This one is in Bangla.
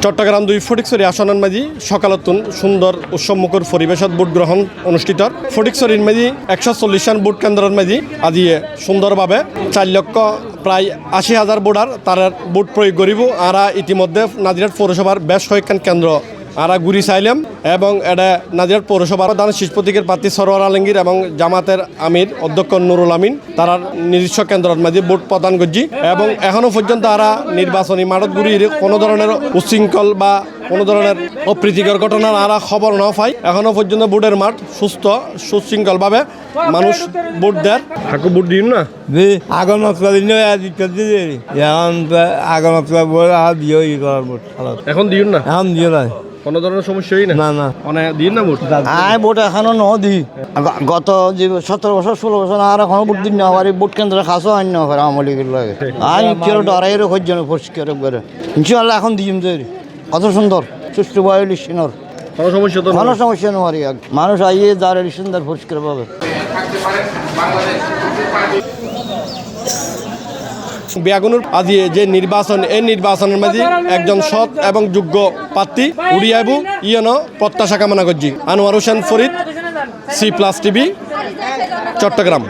চট্টগ্রাম 2 ফটিকছড়ি আসনের মাঝি সকালতুন সুন্দর উৎসবমুখর পরিবেশত ভোট গ্রহণ অনুষ্ঠিত ফটিকছড়ির মাঝি 140 জন ভোট কেন্দ্রের মাঝি আজি সুন্দরভাবে 4 লক্ষ প্রায় 80,000 ভোটার তারা ভোট প্রয়োগ করিব। আর ইতিমধ্যে নাজিরহাট পৌরসভার বেশ কয়েকখান কেন্দ্র আরা ঘুরি চাইলাম এবং এটা নাজিরহাট পৌরসভার প্রধান শীষ প্রতীকের প্রার্থী সরোয়ার আলমগীর এবং জামাতের আমির অধ্যক্ষ নুরুল আমিন তারার নিজস্ব কেন্দ্রের মাঝে ভোট প্রদান করছি এবং এখনো পর্যন্ত তারা নির্বাচনী মাঠত ঘুরিয়ে কোনো ধরনের উচ্ছৃঙ্খল বা কোনো ধরনের অপ্রীতিকর ঘটনার আরা খবর না পাই। এখনো পর্যন্ত ভোটের মাঠ সুস্থ সুশৃঙ্খলভাবে মানুষ ভোট দেয়। হাকু ভোট দিন না আগর মশলা দিন এখন আগর মশলা এখন দিন না এখন দিয়ে নাই কোনো ধরনের সমস্যাই না না না মানে দিন না ভোট আয় ভোট এখনো ন দি গত যে 17 বছর 16 বছর আর এখনো ভোট দিন না পারি ভোট কেন্দ্রে খাসো আইন না পারে আমলি লাগে আই কেউ ডরাই রে হইজন পরিষ্কার করে ইনশাআল্লাহ এখন দিম তৈরি কত সুন্দর সুষ্ঠু ইলেকশনের কোনো সমস্যা তো কোনো সমস্যা নেই মানুষ আইয়ে যার ইলেকশন তার পরিষ্কার পাবে। বিয়াগুনুর আজি যে নির্বাচন এই নির্বাচনের মাঝে একজন সৎ এবং যোগ্য প্রার্থী উড়িয়াবু ইয়নো প্রত্যাশা কামনা করছি। Anwar Hossain Farid, C+ TV, Chittagong.